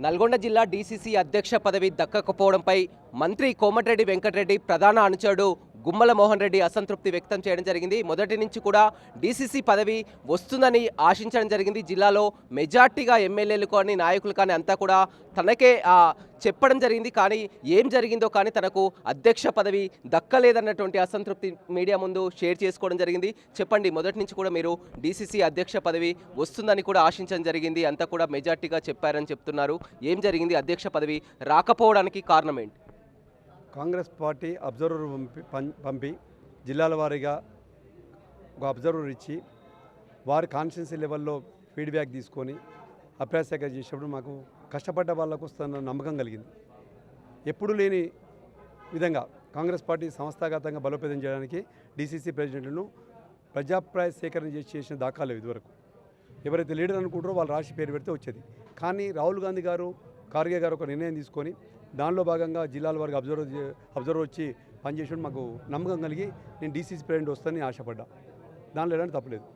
నల్గొండ జిల్లా డీసీసీ అధ్యక్ష పదవి దక్కకపోవడంపై మంత్రి కోమటిరెడ్డి వెంకటరెడ్డి ప్రధాన అనుచరుడు గుమ్మల మోహన్ రెడ్డి అసంతృప్తి వ్యక్తం చేయడం జరిగింది. మొదటి నుంచి కూడా డీసీసీ పదవి వస్తుందని ఆశించడం జరిగింది. జిల్లాలో మెజార్టీగా ఎమ్మెల్యేలు కానీ నాయకులు కానీ అంతా కూడా తనకే చెప్పడం జరిగింది. కానీ ఏం జరిగిందో కానీ తనకు అధ్యక్ష పదవి దక్కలేదన్నటువంటి అసంతృప్తి మీడియా ముందు షేర్ చేసుకోవడం జరిగింది. చెప్పండి, మొదటి నుంచి కూడా మీరు డీసీసీ అధ్యక్ష పదవి వస్తుందని కూడా ఆశించడం జరిగింది, అంతా కూడా మెజార్టీగా చెప్పారని చెప్తున్నారు. ఏం జరిగింది? అధ్యక్ష పదవి రాకపోవడానికి కారణం ఏంటి? కాంగ్రెస్ పార్టీ అబ్జర్వర్ పంపి జిల్లాల వారీగా ఒక అబ్జర్వర్ ఇచ్చి వారి కాన్స్టిట్యున్సీ లెవెల్లో ఫీడ్బ్యాక్ తీసుకొని అభిప్రాయ సేకరణ చేసినప్పుడు మాకు కష్టపడ్డ వాళ్ళకు వస్తున్న నమ్మకం కలిగింది. ఎప్పుడు లేని విధంగా కాంగ్రెస్ పార్టీ సంస్థాగతంగా బలోపేతం చేయడానికి డీసీసీ ప్రెసిడెంట్లను ప్రజాభిప్రాయ సేకరణ చేసిన దాఖలు ఇదివరకు ఎవరైతే లీడర్ అనుకుంటారో వాళ్ళు రాసి పేరు పెడితే వచ్చేది. కానీ రాహుల్ గాంధీ గారు, ఖార్గే గారు ఒక నిర్ణయం తీసుకొని దానిలో భాగంగా జిల్లాల వరకు అబ్జర్వర్ వచ్చి పనిచేసడం మాకు నమ్మకం కలిగి నేను డీసీసీ ప్రెసిడెంట్ వస్తానని ఆశపడ్డా. దానిలో ఎలాంటి తప్పలేదు.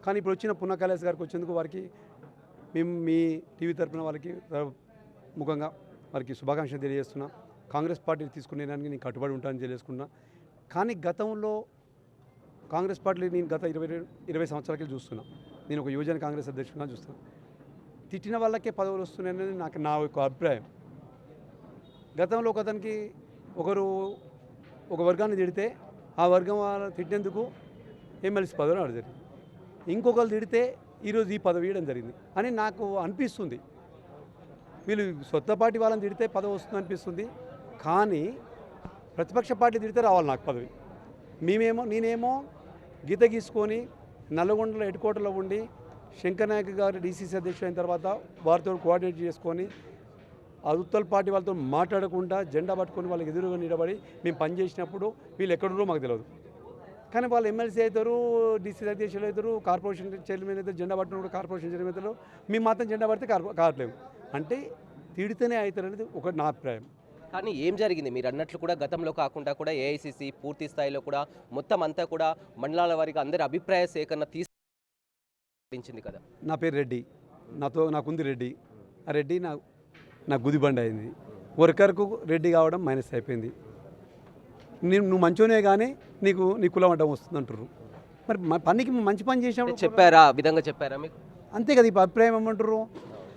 కానీ ఇప్పుడు వచ్చిన పున్న కైలాస్ గారికి వచ్చేందుకు వారికి మేము మీ టీవీ తరఫున వాళ్ళకి ముఖంగా వారికి శుభాకాంక్షలు తెలియజేస్తున్నా. కాంగ్రెస్ పార్టీ తీసుకునేదానికి నేను కట్టుబడి ఉంటానని తెలియజేసుకున్నా. కానీ గతంలో కాంగ్రెస్ పార్టీ నేను గత 20 సంవత్సరాలకి చూస్తున్నా. నేను ఒక యువజన కాంగ్రెస్ అధ్యక్షుడిగా చూస్తున్నాను. తిట్టిన వాళ్ళకే పదవులు వస్తున్నాయని నా యొక్క అభిప్రాయం. గతంలో ఒకతనికి ఒక వర్గాన్ని తిడితే ఆ వర్గం తిట్టినందుకు ఎమ్మెల్సీ పదవిని అడగదు, ఇంకొకరు తిడితే ఈరోజు ఈ పదవి ఇవ్వడం జరిగింది అని నాకు అనిపిస్తుంది. వీళ్ళు సొంత పార్టీ వాళ్ళని తిడితే పదవి వస్తుంది అనిపిస్తుంది. కానీ ప్రతిపక్ష పార్టీ తిడితే రావాలి నాకు పదవి. నేనేమో గీత గీసుకొని నల్లగొండలో హెడ్ క్వార్టర్లో ఉండి శంకర్ నాయక్ గారు డీసీసీ అధ్యక్షుడు అయిన తర్వాత వారితో కోఆర్డినేట్ చేసుకొని ఉత్తల్ పార్టీ వాళ్ళతో మాట్లాడకుండా జెండా పట్టుకొని వాళ్ళకి ఎదురుగా నిలబడి మేము పనిచేసినప్పుడు వీళ్ళు ఎక్కడున్నారో మాకు తెలియదు. కానీ వాళ్ళు ఎమ్మెల్సీ అవుతారు, డీసీ అధ్యక్షులు అవుతారు, కార్పొరేషన్ చైర్మన్ అవుతారు, జెండా పట్టినప్పుడు కార్పొరేషన్ చైర్మన్ అవుతారు. మేము మాత్రం జెండా పడితే కావట్లేము. అంటే తిడితేనే అవుతారు అనేది ఒక నా అభిప్రాయం. కానీ ఏం జరిగింది? మీరు అన్నట్లు కూడా గతంలో కాకుండా కూడా ఏఐసీసీ పూర్తి స్థాయిలో కూడా మొత్తం అంతా కూడా మండలాల వారికి అందరి అభిప్రాయ సేకరణ తీసుకుంది కదా. నా పేరు రెడ్డి, నాకుంది రెడ్డి. ఆ రెడ్డి నాకు గుదిబండి అయింది. వర్కర్కు రెడ్డి కావడం మైనస్ అయిపోయింది. నువ్వు మంచోనే కానీ నీ కులం అడ్డం వస్తుంది అంటారు. మరి పనికి మంచి పని చేసినప్పుడు చెప్పారా? విధంగా చెప్పారా మీకు? అంతే కదా. ఇప్పుడు అభిప్రాయం ఏమంటారు?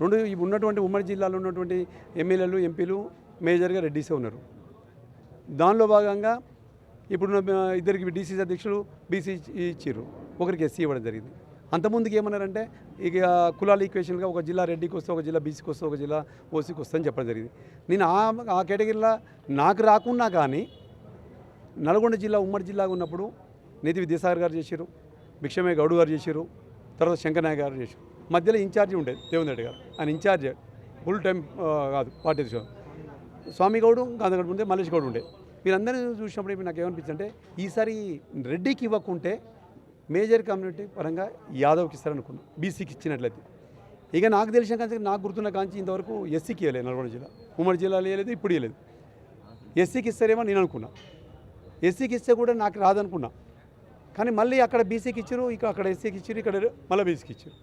ఉన్నటువంటి ఉమ్మడి జిల్లాలో ఉన్నటువంటి ఎమ్మెల్యేలు, ఎంపీలు మేజర్గా రెడ్డిసే ఉన్నారు. దానిలో భాగంగా ఇప్పుడు ఇద్దరికి డీసీసీ అధ్యక్షులు బీసీ ఇచ్చారు, ఒకరికి ఎస్సీ ఇవ్వడం జరిగింది. అంతకుముందుకు ఏమన్నారంటే ఇక కులాల ఈక్వేషన్గా ఒక జిల్లా రెడ్డికి వస్తే, ఒక జిల్లా బీసీకి వస్తే, ఒక జిల్లా ఓసీకి వస్తే అని చెప్పడం జరిగింది. నేను ఆ కేటగిరీలో నాకు రాకున్నా కానీ నల్గొండ జిల్లా ఉమ్మడి జిల్లాగా ఉన్నప్పుడు నేతి విద్యాసాగర్ గారు చేశారు, భిక్షమయ్య గౌడ్ గారు చేశారు, తర్వాత శంకర్ నాయక్ గారు చేశారు. మధ్యలో ఇన్ఛార్జి ఉండేది దేవేంద్ర రెడ్డి గారు. ఆయన ఇన్ఛార్జ్ ఫుల్ టైం కాదు, పార్టీ స్వామి గౌడ్, గాంధీగౌడ్ ఉండే, మల్లేష్ గౌడ్ ఉండే. మీరందరినీ చూసినప్పుడు ఇప్పుడు నాకు ఏమనిపించింది అంటే ఈసారి రెడ్డికి ఇవ్వకుంటే మేజర్ కమ్యూనిటీ పరంగా యాదవ్కి ఇస్తారనుకున్నాను, బీసీకి ఇచ్చినట్లయితే. ఇక నాకు తెలిసిన కాంచి, నాకు గుర్తున్న కాంచి ఇంతవరకు ఎస్సీకి ఇవ్వలేదు. నల్గొండ జిల్లా ఉమ్మడి జిల్లాలో ఇవ్వలేదు, ఇప్పుడు ఇవ్వలేదు. ఎస్సీకి ఇస్తారేమో నేను అనుకున్నా. ఎస్సీకి ఇస్తే కూడా నాకు రాదనుకున్నా. కానీ మళ్ళీ అక్కడ బీసీకి ఇచ్చారు, అక్కడ ఎస్సీకి ఇచ్చారు, ఇక్కడ మళ్ళీ బీసీకి ఇచ్చారు.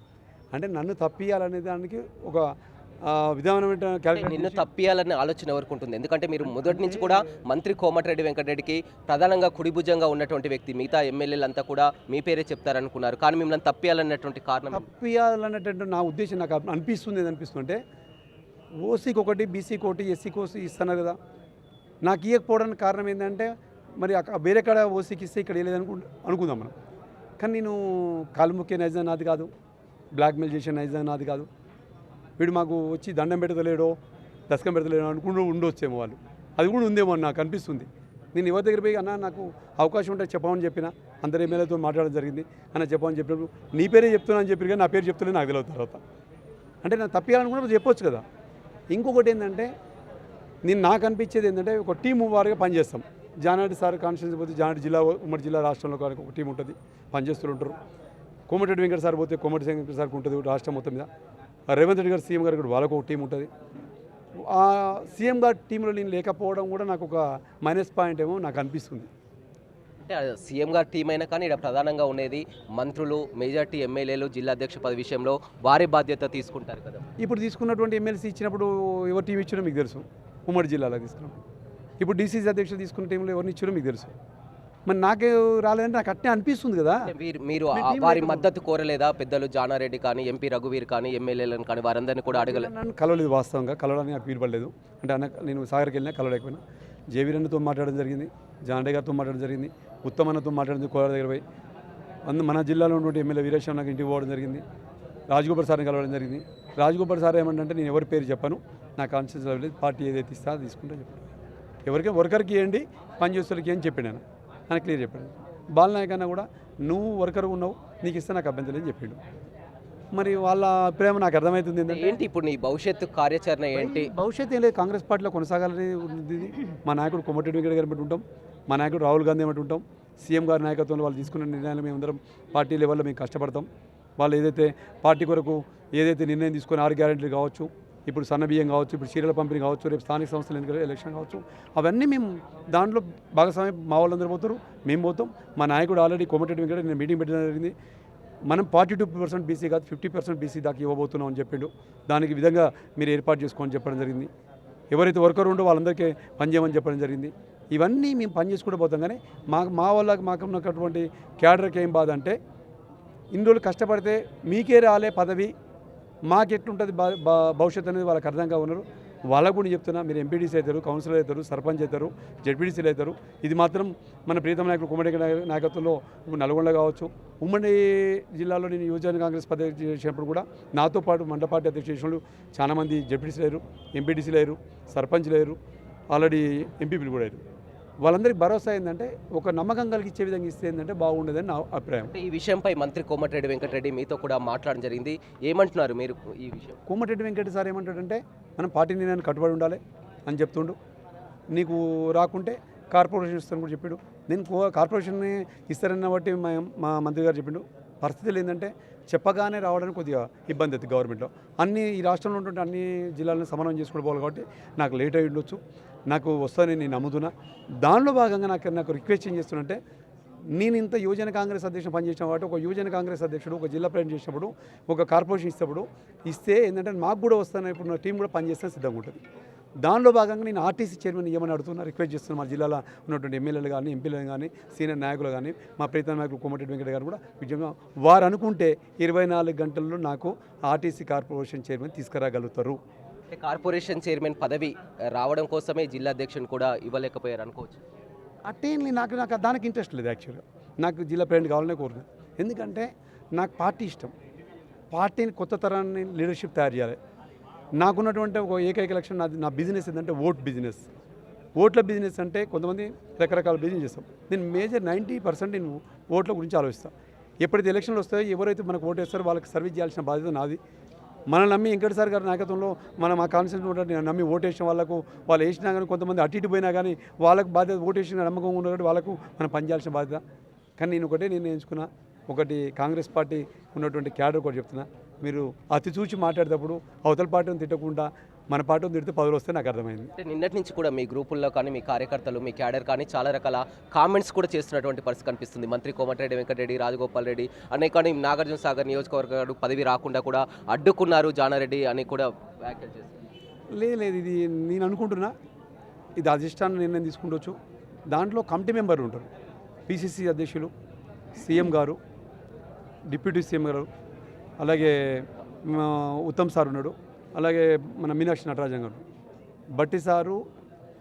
అంటే నన్ను తప్పియాలనే దానికి ఒక విధానమైన నిన్ను తప్పియాలనే ఆలోచన ఎవరికి ఉంటుంది? ఎందుకంటే మీరు మొదటి నుంచి కూడా మంత్రి కోమటిరెడ్డి వెంకటరెడ్డికి ప్రధానంగా కుడిభుజంగా ఉన్నటువంటి వ్యక్తి. మిగతా ఎమ్మెల్యేలంతా కూడా మీ పేరే చెప్తారనుకున్నారు. కానీ మిమ్మల్ని తప్పియాలన్నటువంటి కారణం? తప్పియాలన్నటువంటి నా ఉద్దేశం నాకు అనిపిస్తుంది. ఏదనిపిస్తుందంటే ఓసీకి ఒకటి, బీసీకి ఒకటి, ఎస్సీకి ఒకటి ఇస్తున్నారు కదా. నాకు ఇవ్వకపోవడానికి కారణం ఏంటంటే మరి వేరే కాడ ఓసీకి ఇస్తే ఇక్కడ అనుకుందాం మనం. కానీ నేను కాలుముఖ్య నైజం నాది కాదు, బ్లాక్మెయిల్ చేసే నైజం నాది కాదు. వీడు మాకు వచ్చి దండం పెడతలేడో, దశకం పెడతలేడో అనుకుంటూ ఉండొచ్చేమో వాళ్ళు. అది కూడా ఉందేమో అని నాకు అనిపిస్తుంది. నేను ఎవరి దగ్గర పోయి అన్న నాకు అవకాశం ఉంటే చెప్పమని చెప్పిన, అందరు ఎమ్మెల్యేతో మాట్లాడడం జరిగింది. అన్న చెప్పమని చెప్పినప్పుడు నీ పేరే చెప్తున్నా అని చెప్పి కానీ నా పేరు చెప్తలే నాకు తెలియదు. తర్వాత అంటే నేను తప్పియాలనుకున్నప్పుడు చెప్పొచ్చు కదా. ఇంకొకటి ఏంటంటే నాకు అనిపించేది ఏంటంటే ఒక టీం వారిగా పనిచేస్తాం. జానారెడ్డి సార్ కాన్స్టిట్యూన్సీ పోతే జానారెడ్డి జిల్లా, ఉమ్మడి జిల్లా రాష్ట్రంలో ఒక టీం ఉంటుంది, పనిచేస్తూ ఉంటారు. కోమటిరెడ్డి వెంకట సార్ పోతే కోమటి వెంకట సార్కి ఉంటుంది రాష్ట్రం మొత్తం మీద. రేవంత్ రెడ్డి గారు సీఎం గారు కూడా వాళ్ళకు ఒక టీం ఉంటుంది. ఆ సీఎం గారి టీంలో నేను లేకపోవడం కూడా నాకు ఒక మైనస్ పాయింట్ ఏమో నాకు అనిపిస్తుంది. అంటే సీఎం గారి టీం అయినా కానీ ఇక్కడ ప్రధానంగా ఉండేది మంత్రులు, మెజార్టీ ఎమ్మెల్యేలు, జిల్లా అధ్యక్ష పదవి విషయంలో వారి బాధ్యత తీసుకుంటారు కదా. ఇప్పుడు తీసుకున్నటువంటి ఎమ్మెల్సీ ఇచ్చినప్పుడు ఎవరు టీం ఇచ్చారో మీకు తెలుసు. ఉమ్మడి జిల్లాలో తీసుకున్నాం. ఇప్పుడు డీసీసీ అధ్యక్షులు తీసుకున్న టీంలో ఎవరిని ఇచ్చారో మీకు తెలుసు. మరి నాకే రాలేదంటే నాకు అట్నే అనిపిస్తుంది కదా. అంటే మీరు వారి మద్దతు కోరలేదా? పెద్దలు జానారెడ్డి కానీ, ఎంపీ రఘువీర్ కానీ, ఎమ్మెల్యేలను కానీ వారందరినీ కూడా అడగలేదు. నన్ను కలవలేదు, వాస్తవంగా కలవడానికి నాకు వీలు పడలేదు. అంటే నేను సాగర్కి వెళ్ళినా కలవలేకపోయినా. జేవీరన్నతో మాట్లాడడం జరిగింది, జానరెడ్డి గారితో మాట్లాడడం జరిగింది, ఉత్తమన్నతో మాట్లాడింది కోరాల దగ్గర పోయి. మన జిల్లాలో ఉన్నటువంటి ఎమ్మెల్యే వీరేశ్వర నాకు ఇంటికి పోవడం జరిగింది. రాజగోపాల్ సార్ని కలవడం జరిగింది. రాజగోపాల్ సార్ ఏమంటే నేను ఎవరి పేరు చెప్పను, నా కాన్షియన్స్ లేదు, పార్టీ ఏదైతే ఇస్తా అది తీసుకుంటే చెప్పాను. ఎవరికి వర్కర్కి ఇవ్వండి, పని చేసేవాళ్ళకి ఏం చెప్పాను ఆయన, ఆయన క్లియర్ చెప్పాడు. బాలనాయక్ అన్న కూడా నువ్వు వర్కర్ ఉన్నావు, నీకు ఇస్తే నాకు అభ్యంతరం అని చెప్పాడు. మరి వాళ్ళ ప్రేమ నాకు అర్థమవుతుంది. ఏంటి ఇప్పుడు నీ భవిష్యత్తు కార్యాచరణ ఏంటి? భవిష్యత్తు ఏం లేదు, కాంగ్రెస్ పార్టీలో కొనసాగాలని ఉంది. మా నాయకుడు కోమటిరెడ్డి వెంకట గారిని బట్టి ఉంటాం, మా నాయకుడు రాహుల్ గాంధీ బట్టి ఉంటాం. సీఎం గారి నాయకత్వంలో వాళ్ళు తీసుకున్న నిర్ణయాలు మేమందరం పార్టీ లెవెల్లో మేము కష్టపడతాం. వాళ్ళు ఏదైతే పార్టీ కొరకు ఏదైతే నిర్ణయం తీసుకొని 6 గ్యారెంటీలు కావచ్చు, ఇప్పుడు సన్న బియ్యం కావచ్చు, ఇప్పుడు చీరల పంపిణీ కావచ్చు, రేపు స్థానిక సంస్థల ఎన్నికల ఎలక్షన్ కావచ్చు, అవన్నీ మేము దాంట్లో భాగస్వామ్యం మా వాళ్ళందరూ పోతారు, మేము పోతాం. మా నాయకుడు ఆల్రెడీ కోమటిరెడ్డి వెంకట నేను మీటింగ్ పెట్టడం జరిగింది. మనం 42% బీసీ కాదు 50% బీసీ దాకా ఇవ్వబోతున్నాం అని చెప్పిండు. దానికి విధంగా మీరు ఏర్పాటు చేసుకోమని చెప్పడం జరిగింది. ఎవరైతే వర్కర్ ఉండో వాళ్ళందరికీ పనిచేయమని చెప్పడం జరిగింది. ఇవన్నీ మేము పని చేసుకుంటూ పోతాం. కానీ మా వాళ్ళకి మాకున్నటువంటి క్యాడర్కి ఏం బాధ అంటే, ఇన్ని రోజులు కష్టపడితే మీకే రాలే పదవి, మాకెట్లుంటుంది భవిష్యత్తు అనేది వాళ్ళకి అర్థంగా ఉన్నారు. వాళ్ళకు కూడా చెప్తున్నా, మీరు ఎంపీడీసీ అవుతారు, కౌన్సిలర్ అవుతారు, సర్పంచ్ అవుతారు, జడ్పీడీసీలు అవుతారు. ఇది మాత్రం మన ప్రీతం నాయకులు కోమటిరెడ్డి నాయకత్వంలో ఇప్పుడు నల్గొండ కావచ్చు, ఉమ్మడి జిల్లాలో నేను యువజన కాంగ్రెస్ పదవి చేసినప్పుడు కూడా నాతో పాటు మండల పార్టీ అధ్యక్షులు చాలామంది జడ్పీడీసీలు అయ్యారు, ఎంపీడీసీలు అయ్యారు, సర్పంచ్లు అయ్యారు, ఆల్రెడీ ఎంపీపీలు కూడా అయ్యారు. వాళ్ళందరికీ భరోసా ఏంటంటే ఒక నమ్మకం కలిగించే విధంగా ఇస్తే ఏంటంటే బాగుండేదని నా అభిప్రాయం. ఈ విషయంపై మంత్రి కోమటిరెడ్డి వెంకటరెడ్డి మీతో కూడా మాట్లాడడం జరిగింది. ఏమంటున్నారు మీరు ఈ విషయం? కోమటిరెడ్డి వెంకట సార్ ఏమంటాడంటే మనం పార్టీ నిర్ణయాన్ని కట్టుబడి ఉండాలి అని చెప్తుండు. నీకు రాకుంటే కార్పొరేషన్ ఇస్తాను కూడా చెప్పాడు. నేను కార్పొరేషన్ని ఇస్తారన్న బట్టి మా మంత్రి గారు చెప్పిండు. పరిస్థితులు ఏంటంటే చెప్పగానే రావడానికి కొద్దిగా ఇబ్బంది అవుతుంది గవర్నమెంట్లో. ఈ రాష్ట్రంలో ఉన్నటువంటి అన్ని జిల్లాలను సమన్వయం చేసుకోవాలి కాబట్టి నాకు లేట్ అయ్యి ఉండొచ్చు, నాకు వస్తుందని నేను నమ్ముతున్నా. దానిలో భాగంగా నాకు రిక్వెస్ట్ ఏం చేస్తున్నంటే, నేను ఇంత యువజన కాంగ్రెస్ అధ్యక్షుడు పనిచేసిన కాబట్టి ఒక యువజన కాంగ్రెస్ అధ్యక్షుడు ఒక జిల్లా ప్రెసిడెంట్ చేసినప్పుడు ఒక కార్పొరేషన్ ఇస్తే ఏంటంటే మాకు కూడా వస్తాను, ఇప్పుడు నా టీం కూడా పనిచేస్తే సిద్ధంగా ఉంటుంది. దానిలో భాగంగా నేను ఆర్టీసీ చైర్మన్ ఏమని అడుగుతున్నా, రిక్వెస్ట్ చేస్తున్నా. మా జిల్లాలో ఉన్నటువంటి ఎమ్మెల్యేలు కానీ, ఎంపీలు కానీ, సీనియర్ నాయకులు కానీ, మా ప్రీతం నాయకులు కోమటిరెడ్డి వెంకట గారు కూడా విజయంగా వారు అనుకుంటే 24 గంటల్లో నాకు ఆర్టీసీ కార్పొరేషన్ చైర్మన్ తీసుకురాగలుగుతారు. కార్పొరేషన్ చైర్మన్ పదవి రావడం కోసమే జిల్లా అధ్యక్షుని కూడా ఇవ్వలేకపోయారు అనుకోవచ్చు. అట్టేం నాకు దానికి ఇంట్రెస్ట్ లేదు. యాక్చువల్గా నాకు జిల్లా ప్రెసిడెంట్ కావాలనే కోరుతున్నాను. ఎందుకంటే నాకు పార్టీ ఇష్టం. పార్టీని కొత్త తరాన్ని లీడర్షిప్ తయారు చేయాలి. నాకున్నటువంటి ఒక ఏకైక లక్ష్యం, నా బిజినెస్ ఏంటంటే ఓట్ల బిజినెస్. అంటే కొంతమంది రకరకాల బిజినెస్ చేస్తాం. నేను మేజర్ 90% నేను ఓట్ల గురించి ఆలోచిస్తాను. ఎప్పుడైతే ఎలక్షన్లు వస్తాయో ఎవరైతే మనకు ఓటు వేస్తారో వాళ్ళకి సర్వీస్ చేయాల్సిన బాధ్యత నాది. మనం నమ్మి వెంకటసారి గారి నాయకత్వంలో మా కాన్స్టిట్యూషన్ నేను నమ్మి ఓటేసిన వాళ్ళకు, వాళ్ళు వేసినా కానీ కొంతమంది అటు ఇటు పోయినా కానీ వాళ్ళకు బాధ్యత, ఓటేసిన నమ్మకం ఉన్నటువంటి వాళ్ళకు మనం పనిచేయాల్సిన బాధ్యత. కానీ నేను ఒకటే నిర్ణయించుకున్నా, ఒకటి కాంగ్రెస్ పార్టీ ఉన్నటువంటి క్యాడర్ కూడా చెప్తున్నా, మీరు అతి చూచి మాట్లాడేటప్పుడు అవతల పార్టీని తిట్టకుండా మన పార్టీని తిడితే 10 వస్తే నాకు అర్థమైంది. అంటే నిన్నటి నుంచి కూడా మీ గ్రూపుల్లో కానీ, మీ కార్యకర్తలు, మీ క్యాడర్ కానీ చాలా రకాల కామెంట్స్ కూడా చేస్తున్నటువంటి పరిస్థితి కనిపిస్తుంది. మంత్రి కోమటిరెడ్డి వెంకటరెడ్డి, రాజగోపాల్ రెడ్డి అనే కానీ నాగార్జున సాగర్ నియోజకవర్గ పదవి రాకుండా కూడా అడ్డుకున్నారు జానారెడ్డి అని కూడా వ్యాఖ్యలు చేస్తారు. లేదు, ఇది నేను అనుకుంటున్నా, ఇది అధిష్టానం నిర్ణయం తీసుకుంటవచ్చు. దాంట్లో కమిటీ మెంబర్లు ఉంటారు, పిసిసి అధ్యక్షులు, సీఎం గారు, డిప్యూటీ సీఎం గారు, అలాగే ఉత్తమ్ సార్ ఉన్నాడు, అలాగే మన మీనాక్షి నటరాజన్ గారు, బట్టి సారు,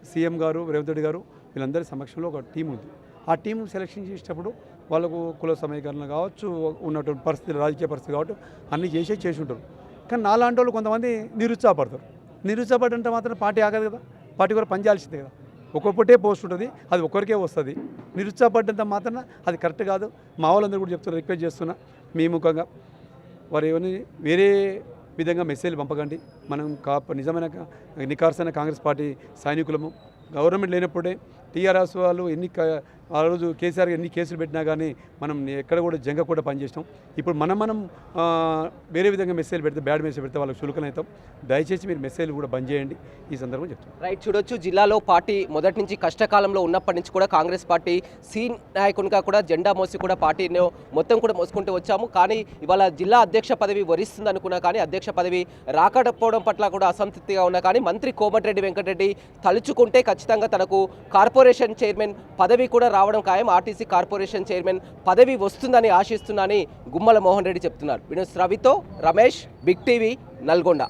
సీఎం గారు, రేవంత్ రెడ్డి గారు, వీళ్ళందరి సమక్షంలో ఒక టీం ఉంది. ఆ టీం సెలెక్షన్ చేసేటప్పుడు వాళ్ళకు కుల సమీకరణ కావచ్చు, ఉన్నటువంటి పరిస్థితులు, రాజకీయ పరిస్థితి కావచ్చు, అన్నీ చేసి ఉంటారు. కానీ నాలాంటి వాళ్ళు కొంతమంది నిరుత్సాహపడతారు. నిరుత్సాహపడంటే మాత్రం పార్టీ ఆగదు కదా, పార్టీ కూడా పనిచేయాల్సిందే కదా. ఒక్కొక్కటే పోస్ట్ ఉంటుంది, అది ఒక్కరికే వస్తుంది. నిరుత్సాహపడ్డంత మాత్రం అది కరెక్ట్ కాదు. మా వాళ్ళందరూ కూడా చెప్తున్నారు, రిక్వెస్ట్ చేస్తున్నా మీ ముఖంగా, వారు ఏమని వేరే విధంగా మెసేజ్లు పంపకండి. మనం నిజమైన నికార్సైన కాంగ్రెస్ పార్టీ సైనికులము. గవర్నమెంట్ లేనప్పుడే టీఆర్ఎస్ వాళ్ళు ఎన్ని ఆ రోజు కేసీఆర్ ఎన్ని కేసులు పెట్టినా కానీ మనం ఎక్కడ కూడా జంగ కూడా పనిచేసినాం. ఇప్పుడు మనం వేరే విధంగా మెసేజ్ పెడితే బ్యాడ్ మెసేజ్ పెడితే వాళ్ళకి చులకనవుతాం. దయచేసి మీరు మెసేజ్లు కూడా బంద్ చేయండి ఈ సందర్భం చెప్తాం. రైట్, చూడొచ్చు జిల్లాలో పార్టీ మొదటి నుంచి కష్టకాలంలో ఉన్నప్పటి నుంచి కూడా కాంగ్రెస్ పార్టీ నాయకునిగా కూడా జెండా మోసి కూడా పార్టీని మొత్తం కూడా మోసుకుంటూ వచ్చాము. కానీ ఇవాళ జిల్లా అధ్యక్ష పదవి వరిస్తుంది అనుకున్నా కానీ అధ్యక్ష పదవి రాకపోవడం పట్ల కూడా అసంతృప్తిగా ఉన్నా కానీ మంత్రి కోమటిరెడ్డి వెంకటరెడ్డి తలుచుకుంటే ఖచ్చితంగా తనకు కార్పొరేషన్ చైర్మన్ పదవి కూడా రావడం ఖాయం. ఆర్టీసీ కార్పొరేషన్ చైర్మన్ పదవి వస్తుందని ఆశిస్తున్నానని గుమ్మల మోహన్ రెడ్డి చెప్తున్నారు. వినోద్ రవితో రమేష్, బిగ్ టీవీ, నల్గొండ.